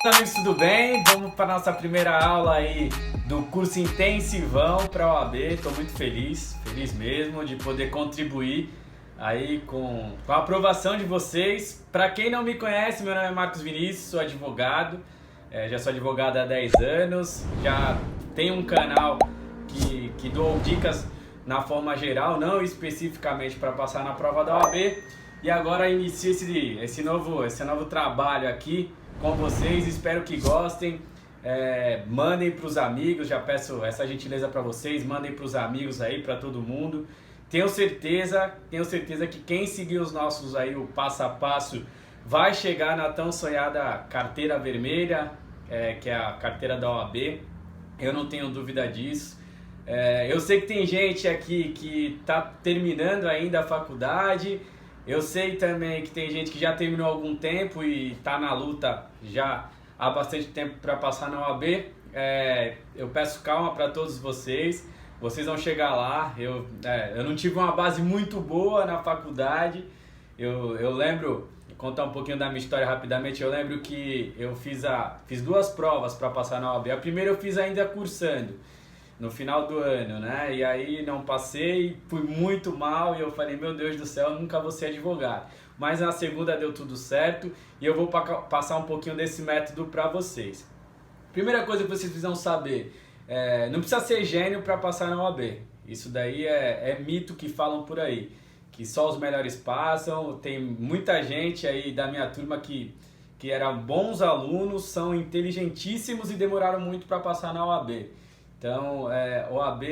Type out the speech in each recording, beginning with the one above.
Amigos, tudo bem? Vamos para a nossa primeira aula aí do curso intensivão para a OAB. Estou muito feliz mesmo de poder contribuir aí com a aprovação de vocês. Para quem não me conhece, meu nome é Marcos Vinícius, sou advogado, já sou advogado há 10 anos, já tenho um canal que dou dicas na forma geral, não especificamente para passar na prova da OAB. E agora inicio esse novo trabalho aqui com vocês, espero que gostem, mandem para os amigos, já peço essa gentileza para vocês, mandem para os amigos aí, para todo mundo. Tenho certeza que quem seguir os nossos aí, o passo a passo, vai chegar na tão sonhada carteira vermelha, que é a carteira da OAB, eu não tenho dúvida disso. Eu sei que tem gente aqui que está terminando ainda a faculdade. Eu sei também que tem gente que já terminou há algum tempo e está na luta já há bastante tempo para passar na OAB. Eu peço calma para todos vocês vão chegar lá. Eu não tive uma base muito boa na faculdade. Eu lembro, vou contar um pouquinho da minha história rapidamente. Eu lembro que eu fiz duas provas para passar na OAB. A primeira eu fiz ainda cursando, no final do ano, né? E aí não passei, fui muito mal e eu falei, meu Deus do céu, nunca vou ser advogado. Mas na segunda deu tudo certo e eu vou passar um pouquinho desse método para vocês. Primeira coisa que vocês precisam saber, não precisa ser gênio para passar na OAB. Isso daí é mito que falam por aí, que só os melhores passam. Tem muita gente aí da minha turma que eram bons alunos, são inteligentíssimos e demoraram muito para passar na OAB. Então, OAB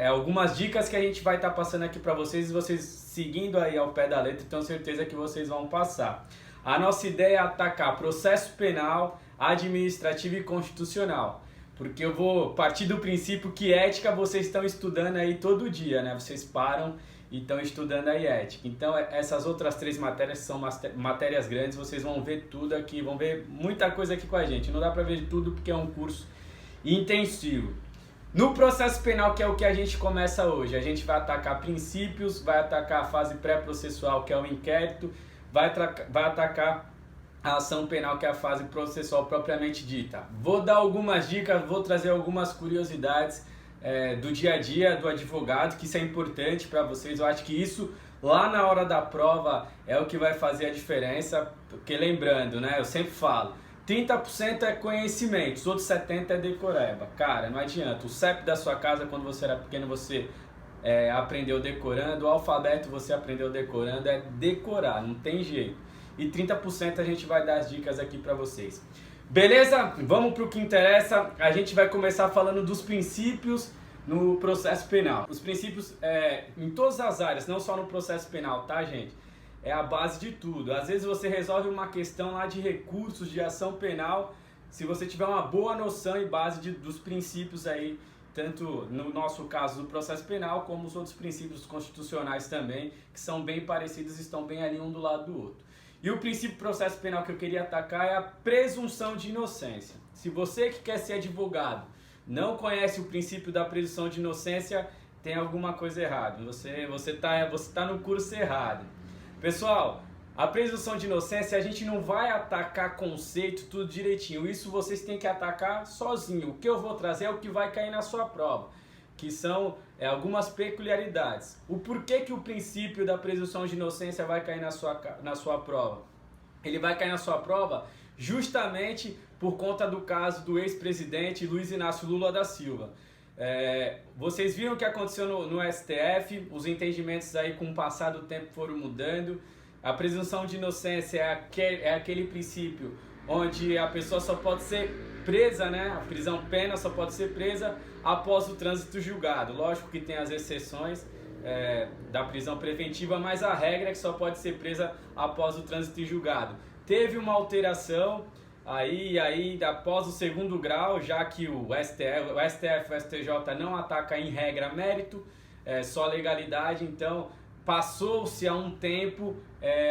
algumas dicas que a gente vai estar passando aqui para vocês, e vocês seguindo aí ao pé da letra, tenho certeza que vocês vão passar. A nossa ideia é atacar processo penal, administrativo e constitucional, porque eu vou partir do princípio que ética vocês estão estudando aí todo dia, né? Vocês param e estão estudando aí ética. Então, essas outras três matérias são matérias grandes, vocês vão ver tudo aqui, vão ver muita coisa aqui com a gente. Não dá para ver tudo porque é um curso intensivo. No processo penal, que é o que a gente começa hoje, a gente vai atacar princípios, vai atacar a fase pré-processual, que é o inquérito, vai atacar a ação penal, que é a fase processual propriamente dita. Vou dar algumas dicas, vou trazer algumas curiosidades do dia a dia do advogado, que isso é importante para vocês. Eu acho que isso, lá na hora da prova, é o que vai fazer a diferença, porque lembrando, né, eu sempre falo, 30% é conhecimento, os outros 70% é decoreba. Cara, não adianta. O CEP da sua casa, quando você era pequeno, você aprendeu decorando. O alfabeto você aprendeu decorando. É decorar, não tem jeito. E 30% a gente vai dar as dicas aqui para vocês. Beleza? Vamos para o que interessa. A gente vai começar falando dos princípios no processo penal. Os princípios em todas as áreas, não só no processo penal, tá, gente? É a base de tudo. Às vezes você resolve uma questão lá de recursos, de ação penal, se você tiver uma boa noção e base dos princípios aí, tanto no nosso caso do processo penal, como os outros princípios constitucionais também, que são bem parecidos e estão bem ali um do lado do outro. E o princípio do processo penal que eu queria atacar é a presunção de inocência. Se você que quer ser advogado não conhece o princípio da presunção de inocência, tem alguma coisa errada. Você tá no curso errado. Pessoal, a presunção de inocência, a gente não vai atacar conceito tudo direitinho. Isso vocês têm que atacar sozinho. O que eu vou trazer é o que vai cair na sua prova, que são algumas peculiaridades. O porquê que o princípio da presunção de inocência vai cair na sua prova? Ele vai cair na sua prova justamente por conta do caso do ex-presidente Luiz Inácio Lula da Silva. Vocês viram o que aconteceu no STF, os entendimentos aí com o passar do tempo foram mudando. A presunção de inocência é aquele princípio onde a pessoa só pode ser presa, né? A prisão pena só pode ser presa após o trânsito julgado. Lógico que tem as exceções da prisão preventiva, mas a regra é que só pode ser presa após o trânsito julgado. Teve uma alteração Aí, após o segundo grau, já que o STF e o STJ não ataca em regra mérito, só legalidade, então passou-se há um tempo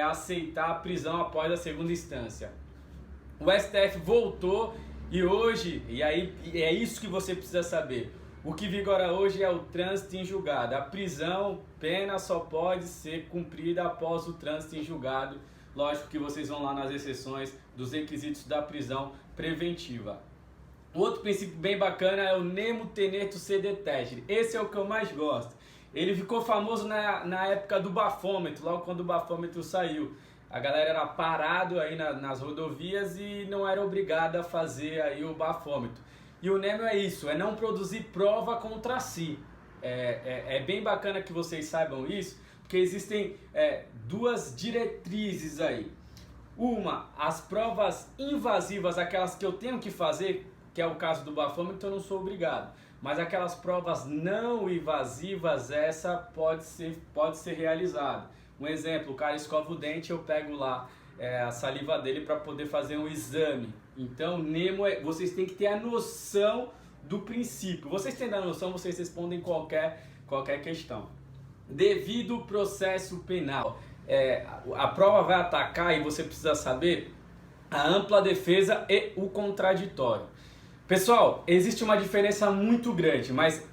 a aceitar a prisão após a segunda instância. O STF voltou e hoje, e aí é isso que você precisa saber, o que vigora hoje é o trânsito em julgado. A prisão, pena, só pode ser cumprida após o trânsito em julgado. Lógico que vocês vão lá nas exceções dos requisitos da prisão preventiva. Outro princípio bem bacana é o nemo tenetur sed testere. Esse é o que eu mais gosto. Ele ficou famoso na época do bafômetro, logo quando o bafômetro saiu. A galera era parado aí nas rodovias e não era obrigada a fazer aí o bafômetro. E o nemo é isso, é não produzir prova contra si. É bem bacana que vocês saibam isso, porque existem duas diretrizes aí. Uma, as provas invasivas, aquelas que eu tenho que fazer, que é o caso do bafômetro, eu não sou obrigado. Mas aquelas provas não invasivas, essa pode ser realizada. Um exemplo, o cara escova o dente, eu pego lá a saliva dele para poder fazer um exame. Então, nemo, vocês têm que ter a noção do princípio. Vocês tendo a noção, vocês respondem qualquer questão. Devido processo penal, a prova vai atacar e você precisa saber a ampla defesa e o contraditório. Pessoal, existe uma diferença muito grande, mas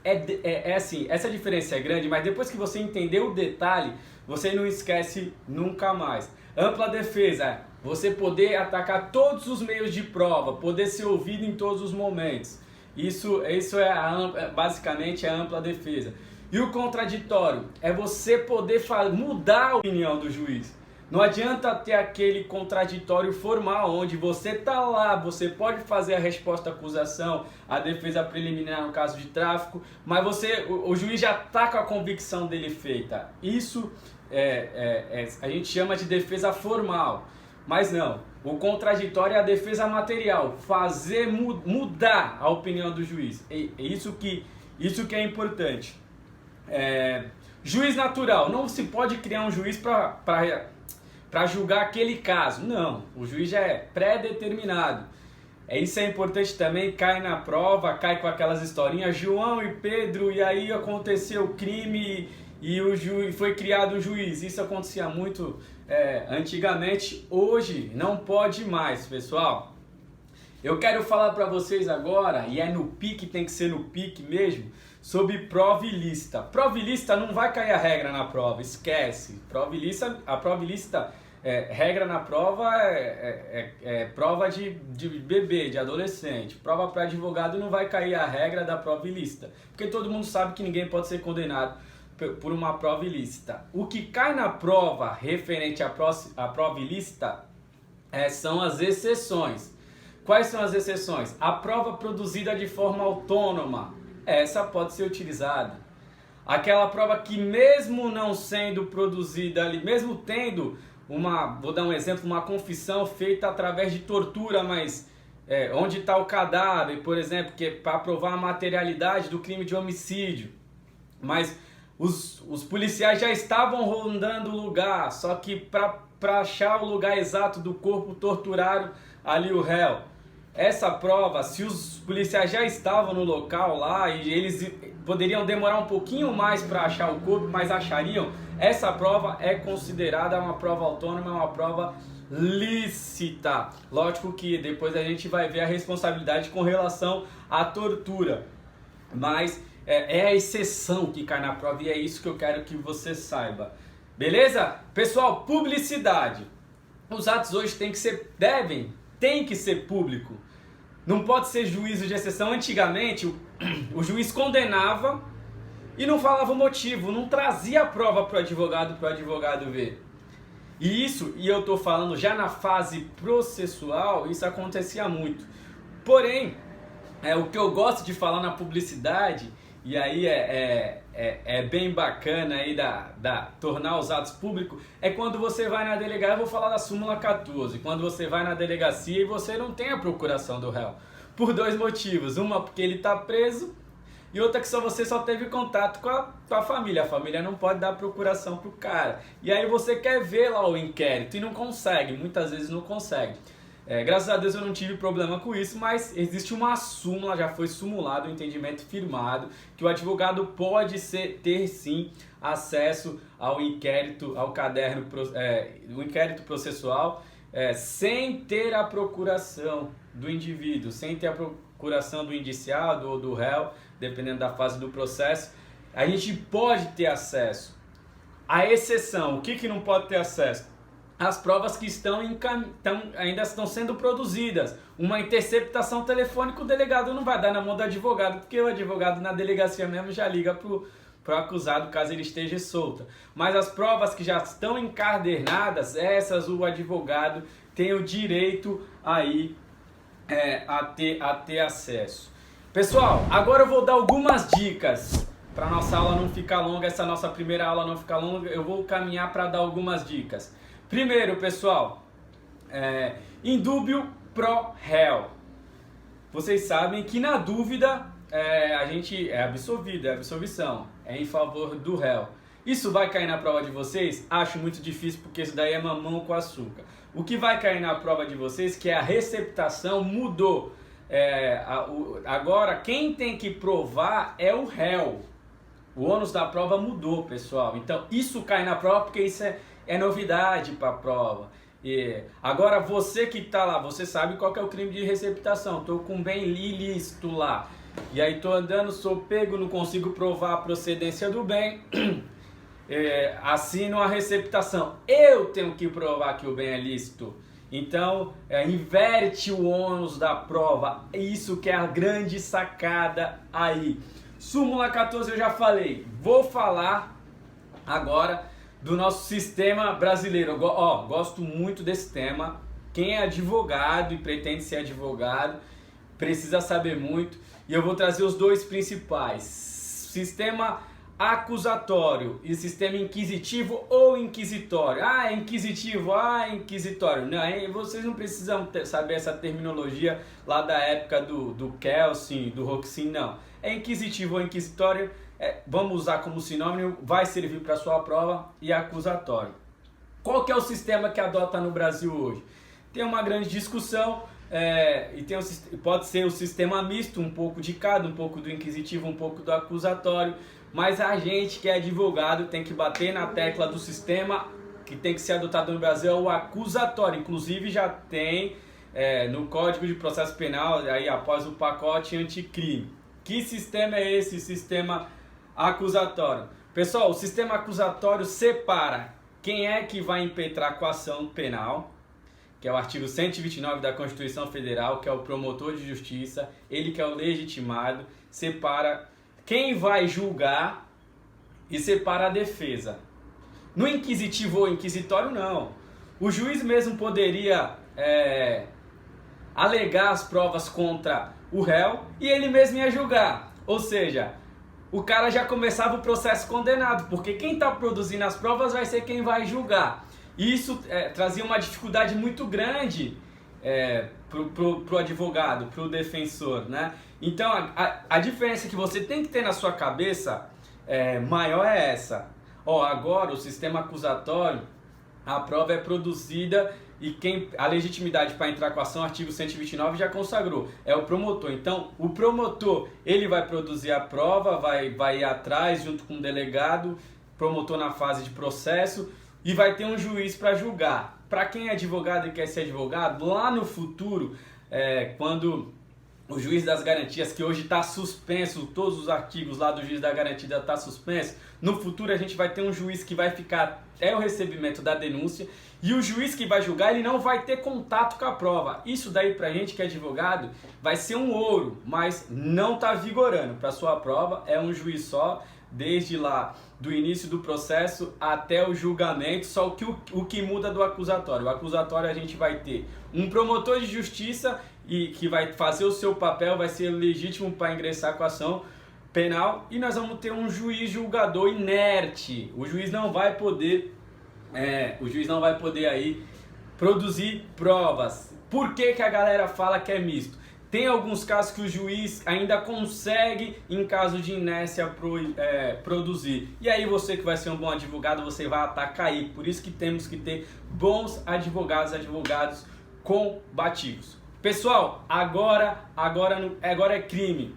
assim, essa diferença é grande, mas depois que você entender o detalhe, você não esquece nunca mais. Ampla defesa é você poder atacar todos os meios de prova, poder ser ouvido em todos os momentos. Isso é basicamente a ampla defesa. E o contraditório é você poder mudar a opinião do juiz. Não adianta ter aquele contraditório formal, onde você está lá, você pode fazer a resposta à acusação, a defesa preliminar no caso de tráfico, mas o juiz já está com a convicção dele feita. Isso a gente chama de defesa formal, mas não. O contraditório é a defesa material, fazer mudar a opinião do juiz. Isso que é importante. Juiz natural, não se pode criar um juiz para julgar aquele caso. Não, o juiz já é pré-determinado. Isso é importante também, cai na prova, cai com aquelas historinhas, João e Pedro, e aí aconteceu o crime e foi criado o juiz. Isso acontecia muito antigamente, hoje não pode mais, pessoal. Eu quero falar para vocês agora, e no pique, tem que ser no pique mesmo, sobre prova ilícita. Prova ilícita não vai cair a regra na prova, esquece. A prova ilícita, regra na prova prova de bebê, de adolescente. Prova para advogado não vai cair a regra da prova ilícita, porque todo mundo sabe que ninguém pode ser condenado por uma prova ilícita. O que cai na prova referente à prova ilícita são as exceções. Quais são as exceções? A prova produzida de forma autônoma, essa pode ser utilizada. Aquela prova que mesmo não sendo produzida ali, mesmo tendo vou dar um exemplo, uma confissão feita através de tortura, mas onde está o cadáver, por exemplo, que é para provar a materialidade do crime de homicídio. Mas os policiais já estavam rondando o lugar, só que para achar o lugar exato do corpo, torturaram ali o réu. Essa prova, se os policiais já estavam no local lá e eles poderiam demorar um pouquinho mais para achar o corpo, mas achariam, essa prova é considerada uma prova autônoma, uma prova lícita. Lógico que depois a gente vai ver a responsabilidade com relação à tortura, mas é a exceção que cai na prova e é isso que eu quero que você saiba. Beleza? Pessoal, publicidade. Os atos hoje tem que ser público. Não pode ser juízo de exceção. Antigamente, o juiz condenava e não falava o motivo, não trazia a prova para o advogado ver. E eu estou falando já na fase processual, isso acontecia muito. Porém, o que eu gosto de falar na publicidade, e aí é bem bacana aí tornar os atos públicos, é quando você vai na delegacia. Eu vou falar da súmula 14, quando você vai na delegacia e você não tem a procuração do réu, por dois motivos. Uma, porque ele está preso, e outra que você só teve contato com a família. A família não pode dar procuração pro cara. E aí você quer ver lá o inquérito e não consegue, muitas vezes não consegue. Graças a Deus eu não tive problema com isso, mas existe uma súmula, já foi simulado, um entendimento firmado, que o advogado pode ter sim acesso ao inquérito, ao caderno, o inquérito processual, sem ter a procuração do indivíduo, sem ter a procuração do indiciado ou do réu, dependendo da fase do processo. A gente pode ter acesso. A exceção, o que não pode ter acesso? as provas que ainda estão sendo produzidas. Uma interceptação telefônica, o delegado não vai dar na mão do advogado, porque o advogado na delegacia mesmo já liga pro acusado caso ele esteja solto. Mas as provas que já estão encadernadas, essas o advogado tem o direito aí a ter acesso. Pessoal, agora eu vou dar algumas dicas para nossa aula não ficar longa, essa nossa primeira aula não ficar longa, eu vou caminhar para dar algumas dicas. Primeiro, pessoal, indúbio pro réu. Vocês sabem que na dúvida a gente é absolvido, é absolvição, é em favor do réu. Isso vai cair na prova de vocês? Acho muito difícil, porque isso daí é mamão com açúcar. O que vai cair na prova de vocês que a receptação mudou. Agora quem tem que provar é o réu. O ônus da prova mudou, pessoal. Então isso cai na prova porque isso é novidade para a prova. Agora você que está lá, você sabe qual que é o crime de receptação. Estou com bem ilícito lá. E aí estou andando, sou pego, não consigo provar a procedência do bem. Assino a receptação. Eu tenho que provar que o bem é lícito. Então, inverte o ônus da prova. Isso que é a grande sacada aí. Súmula 14 eu já falei. Vou falar agora do nosso sistema brasileiro. Gosto muito desse tema. Quem é advogado e pretende ser advogado precisa saber muito. E eu vou trazer os dois principais. Sistema acusatório e sistema inquisitivo ou inquisitório. É inquisitivo, inquisitório. Não, vocês não precisam saber essa terminologia lá da época do Kelsen, do Roxin, não. É inquisitivo ou inquisitório, vamos usar como sinônimo, vai servir para sua prova, e acusatório. Qual que é o sistema que adota no Brasil hoje? Tem uma grande discussão, pode ser o sistema misto, um pouco de cada, um pouco do inquisitivo, um pouco do acusatório. Mas a gente que é advogado tem que bater na tecla do sistema que tem que ser adotado no Brasil, é o acusatório. Inclusive já tem no Código de Processo Penal, aí após o pacote anticrime. Que sistema é esse sistema acusatório? Pessoal, o sistema acusatório separa quem é que vai impetrar com a ação penal, que é o artigo 129 da Constituição Federal, que é o promotor de justiça, ele que é o legitimado, separa quem vai julgar e separa a defesa. No inquisitivo ou inquisitório, não. O juiz mesmo poderia alegar as provas contra o réu e ele mesmo ia julgar. Ou seja, o cara já começava o processo condenado, porque quem está produzindo as provas vai ser quem vai julgar. E isso trazia uma dificuldade muito grande pro advogado, pro defensor, né? Então a diferença que você tem que ter na sua cabeça maior é essa. Agora o sistema acusatório, a prova é produzida e a legitimidade para entrar com a ação, artigo 129 já consagrou, é o promotor. Então o promotor, ele vai produzir a prova, vai ir atrás junto com o delegado, promotor na fase de processo, e vai ter um juiz para julgar. Para quem é advogado e quer ser advogado, lá no futuro, quando o juiz das garantias, que hoje está suspenso, todos os artigos lá do juiz da garantia está suspenso, no futuro a gente vai ter um juiz que vai ficar até o recebimento da denúncia, e o juiz que vai julgar, ele não vai ter contato com a prova. Isso daí pra gente que é advogado vai ser um ouro, mas não está vigorando. Para sua prova é um juiz só, desde lá do início do processo até o julgamento, só o que muda do acusatório. O acusatório a gente vai ter um promotor de justiça e que vai fazer o seu papel, vai ser legítimo para ingressar com a ação penal, e nós vamos ter um juiz julgador inerte. O juiz não vai poder aí produzir provas. Por que que a galera fala que é misto? Tem alguns casos que o juiz ainda consegue, em caso de inércia, produzir. E aí você que vai ser um bom advogado, você vai atacar aí. Por isso que temos que ter bons advogados combativos. Pessoal, agora é crime.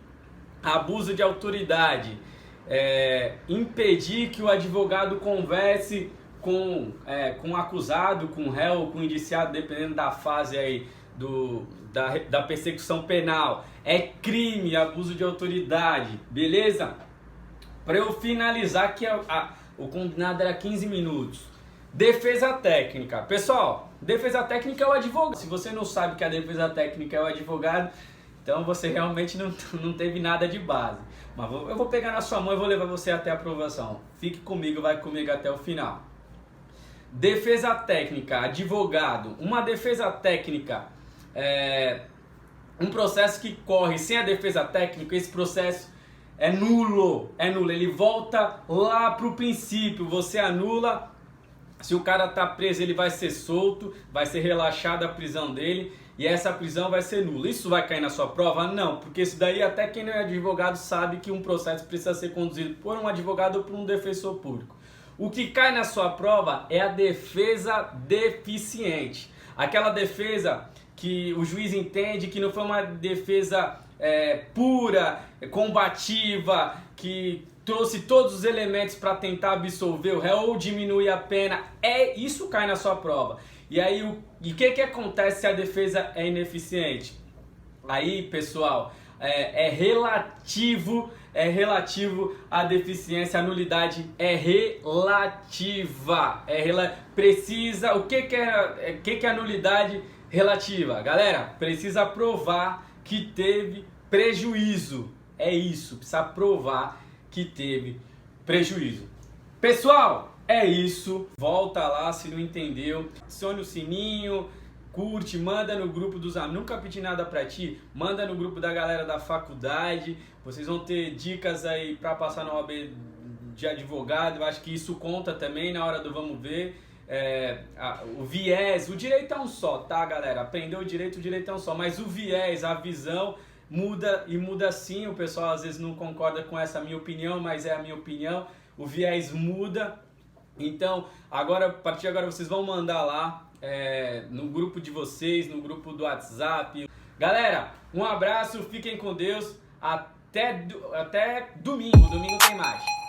Abuso de autoridade. Impedir que o advogado converse com o acusado, com o réu, com o indiciado, dependendo da fase aí da persecução penal. É crime, abuso de autoridade, beleza? Para eu finalizar, que o combinado era 15 minutos. Defesa técnica. Pessoal, defesa técnica é o advogado. Se você não sabe que a defesa técnica é o advogado, então você realmente não teve nada de base. Mas eu vou pegar na sua mão e vou levar você até a aprovação. Fique comigo, vai comigo até o final. Defesa técnica, advogado. Uma defesa técnica é um processo que corre sem a defesa técnica. Esse processo é nulo. Ele volta lá para o princípio. Você anula. Se o cara tá preso, ele vai ser solto, vai ser relaxada a prisão dele e essa prisão vai ser nula. Isso vai cair na sua prova? Não, porque isso daí até quem não é advogado sabe que um processo precisa ser conduzido por um advogado ou por um defensor público. O que cai na sua prova é a defesa deficiente. Aquela defesa que o juiz entende que não foi uma defesa pura, combativa, que trouxe todos os elementos para tentar absolver o réu ou diminuir a pena. Isso cai na sua prova. E aí, o que acontece se a defesa é ineficiente? Aí, pessoal, é relativo à deficiência, a nulidade é relativa. Precisa, o que é a nulidade relativa? Galera, precisa provar que teve prejuízo. É isso, precisa provar que teve prejuízo. Pessoal, é isso. Volta lá se não entendeu. Acione o sininho, curte, manda no grupo dos amigos. Nunca pedi nada pra ti, manda no grupo da galera da faculdade. Vocês vão ter dicas aí pra passar na OAB de advogado. Eu acho que isso conta também na hora do vamos ver. O viés, o direito é um só, tá, galera? Aprendeu o direito é um só. Mas o viés, a visão muda e muda sim. O pessoal às vezes não concorda com essa minha opinião, mas é a minha opinião. O viés muda. Então, a partir de agora vocês vão mandar lá no grupo de vocês, no grupo do WhatsApp. Galera, um abraço, fiquem com Deus. Até domingo. Domingo tem mais.